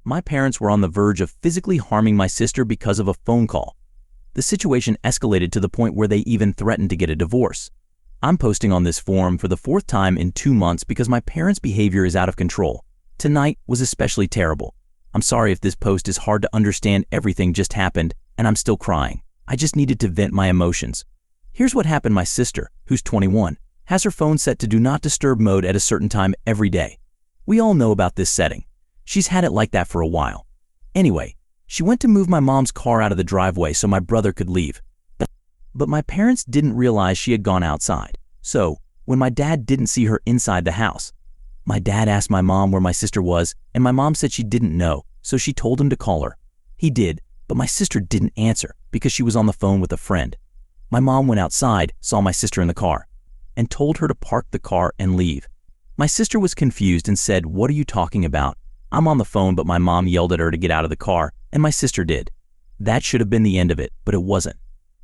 My parents were on the verge of physically harming my sister because of a phone call. The situation escalated to the point where they even threatened to get a divorce. I'm posting on this forum for the 4th time in 2 months because my parents' behavior is out of control. Tonight was especially terrible. I'm sorry if this post is hard to understand. Everything just happened, and I'm still crying. I just needed to vent my emotions. Here's what happened. My sister, who's 21, has her phone set to Do Not Disturb mode at a certain time every day. We all know about this setting. She's had it like that for a while. Anyway, she went to move my mom's car out of the driveway so my brother could leave. But my parents didn't realize she had gone outside. So, when my dad didn't see her inside the house, my dad asked my mom where my sister was, and my mom said she didn't know, so she told him to call her. He did, but my sister didn't answer because she was on the phone with a friend. My mom went outside, saw my sister in the car, and told her to park the car and leave. My sister was confused and said, "What are you talking about? I'm on the phone," but my mom yelled at her to get out of the car, and my sister did. That should have been the end of it, but it wasn't.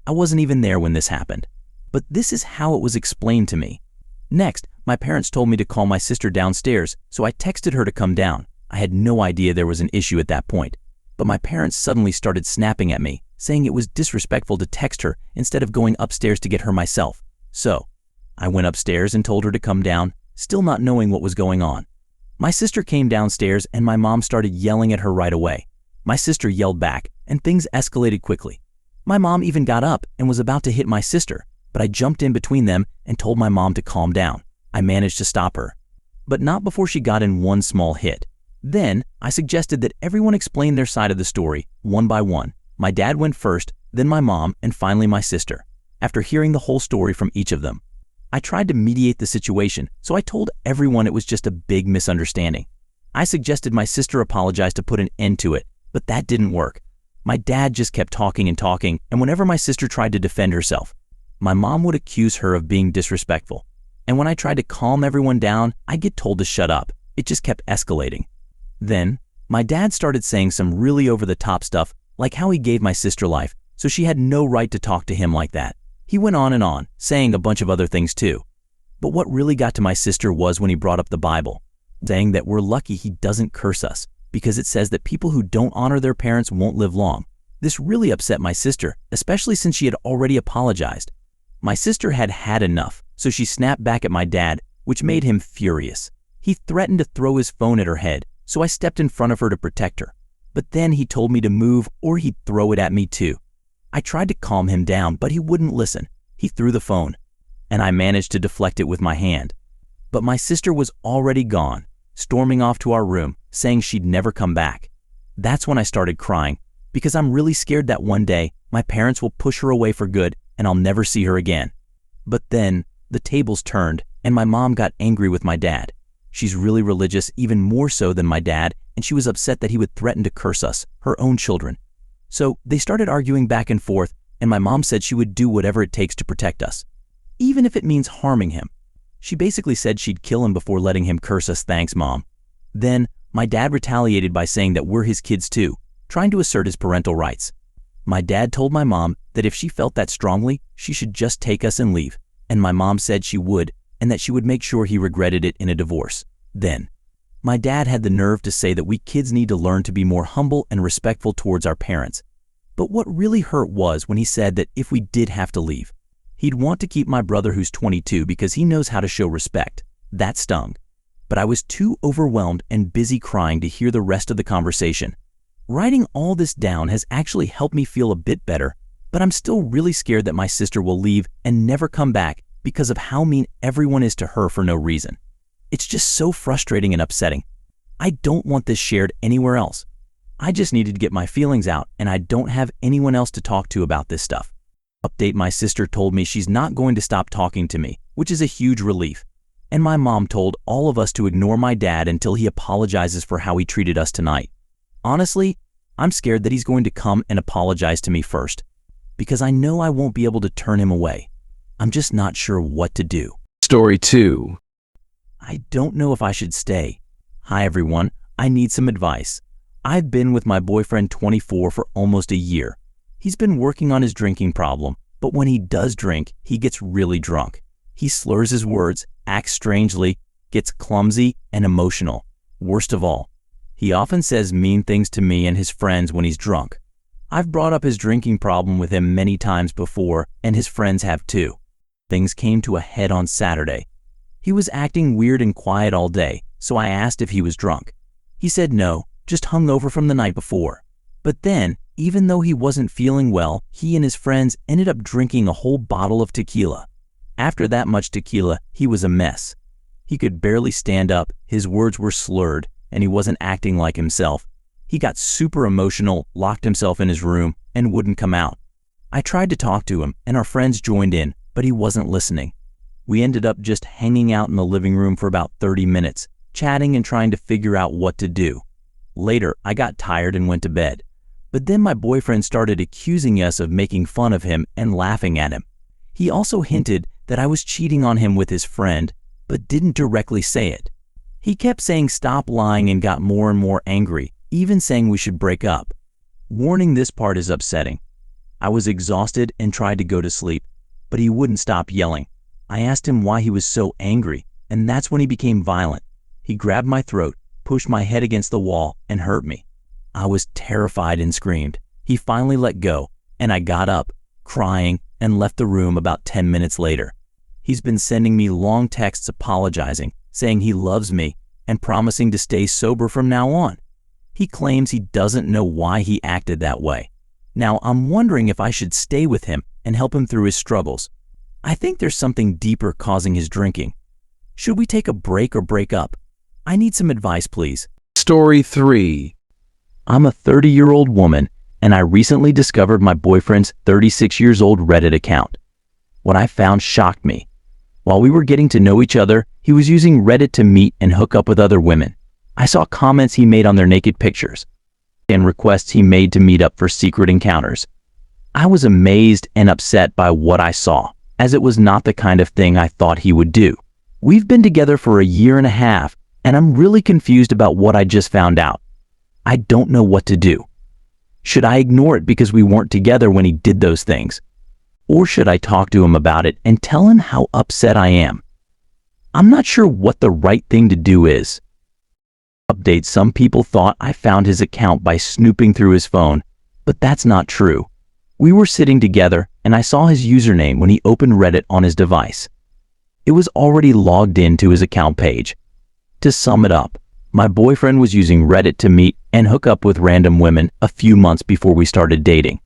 I wasn't even there when this happened. But this is how it was explained to me. Next, my parents told me to call my sister downstairs, so I texted her to come down. I had no idea there was an issue at that point. But my parents suddenly started snapping at me, saying it was disrespectful to text her instead of going upstairs to get her myself. So, I went upstairs and told her to come down, still not knowing what was going on. My sister came downstairs and my mom started yelling at her right away. My sister yelled back, and things escalated quickly. My mom even got up and was about to hit my sister, but I jumped in between them and told my mom to calm down. I managed to stop her, but not before she got in one small hit. Then, I suggested that everyone explain their side of the story, one by one. My dad went first, then my mom, and finally my sister. After hearing the whole story from each of them, I tried to mediate the situation, so I told everyone it was just a big misunderstanding. I suggested my sister apologize to put an end to it, but that didn't work. My dad just kept talking and talking, and whenever my sister tried to defend herself, my mom would accuse her of being disrespectful. And when I tried to calm everyone down, I'd get told to shut up. It just kept escalating. Then, my dad started saying some really over-the-top stuff, like how he gave my sister life, so she had no right to talk to him like that. He went on, saying a bunch of other things too. But what really got to my sister was when he brought up the Bible, saying that we're lucky he doesn't curse us, because it says that people who don't honor their parents won't live long. This really upset my sister, especially since she had already apologized. My sister had had enough, so she snapped back at my dad, which made him furious. He threatened to throw his phone at her head, so I stepped in front of her to protect her. But then he told me to move or he'd throw it at me too. I tried to calm him down, but he wouldn't listen. He threw the phone, and I managed to deflect it with my hand. But my sister was already gone, storming off to our room, saying she'd never come back. That's when I started crying, because I'm really scared that one day my parents will push her away for good and I'll never see her again. But then the tables turned and my mom got angry with my dad. She's really religious, even more so than my dad, and she was upset that he would threaten to curse us, her own children. So they started arguing back and forth, and my mom said she would do whatever it takes to protect us, even if it means harming him. She basically said she'd kill him before letting him curse us. Thanks, Mom. Then my dad retaliated by saying that we're his kids too, trying to assert his parental rights. My dad told my mom that if she felt that strongly, she should just take us and leave, and my mom said she would, and that she would make sure he regretted it in a divorce. Then, my dad had the nerve to say that we kids need to learn to be more humble and respectful towards our parents. But what really hurt was when he said that if we did have to leave, he'd want to keep my brother who's 22 because he knows how to show respect. That stung. But I was too overwhelmed and busy crying to hear the rest of the conversation. Writing all this down has actually helped me feel a bit better, but I'm still really scared that my sister will leave and never come back because of how mean everyone is to her for no reason. It's just so frustrating and upsetting. I don't want this shared anywhere else. I just needed to get my feelings out, and I don't have anyone else to talk to about this stuff. Update: my sister told me she's not going to stop talking to me, which is a huge relief. And my mom told all of us to ignore my dad until he apologizes for how he treated us tonight. Honestly, I'm scared that he's going to come and apologize to me first, because I know I won't be able to turn him away. I'm just not sure what to do. Story 2. I don't know if I should stay. Hi everyone, I need some advice. I've been with my boyfriend 24 for almost a year. He's been working on his drinking problem, but when he does drink, he gets really drunk. He slurs his words, acts strangely, gets clumsy and emotional. Worst of all, He often says mean things to me and his friends when he's drunk. I've brought up his drinking problem with him many times before, and his friends have too. Things came to a head on Saturday. He was acting weird and quiet all day, so I asked if he was drunk. He said no, just hungover from the night before. But then, even though he wasn't feeling well, he and his friends ended up drinking a whole bottle of tequila. After that much tequila, he was a mess. He could barely stand up, his words were slurred, and he wasn't acting like himself. He got super emotional, locked himself in his room, and wouldn't come out. I tried to talk to him, and our friends joined in, but he wasn't listening. We ended up just hanging out in the living room for about 30 minutes, chatting and trying to figure out what to do. Later, I got tired and went to bed. But then my boyfriend started accusing us of making fun of him and laughing at him. He also hinted that I was cheating on him with his friend, but didn't directly say it. He kept saying stop lying and got more and more angry, even saying we should break up. Warning, this part is upsetting. I was exhausted and tried to go to sleep, but he wouldn't stop yelling. I asked him why he was so angry, and that's when he became violent. He grabbed my throat, pushed my head against the wall, and hurt me. I was terrified and screamed. He finally let go, and I got up, crying, and left the room about 10 minutes later. He's been sending me long texts apologizing, saying he loves me, and promising to stay sober from now on. He claims he doesn't know why he acted that way. Now, I'm wondering if I should stay with him and help him through his struggles. I think there's something deeper causing his drinking. Should we take a break or break up? I need some advice, please. Story 3. I'm a 30-year-old woman, and I recently discovered my boyfriend's 36-year-old Reddit account. What I found shocked me. While we were getting to know each other, he was using Reddit to meet and hook up with other women. I saw comments he made on their naked pictures and requests he made to meet up for secret encounters. I was amazed and upset by what I saw, as it was not the kind of thing I thought he would do. We've been together for a year and a half, and I'm really confused about what I just found out. I don't know what to do. Should I ignore it because we weren't together when he did those things? Or should I talk to him about it and tell him how upset I am? I'm not sure what the right thing to do is. Update: some people thought I found his account by snooping through his phone, but that's not true. We were sitting together and I saw his username when he opened Reddit on his device. It was already logged into his account page. To sum it up, my boyfriend was using Reddit to meet and hook up with random women a few months before we started dating.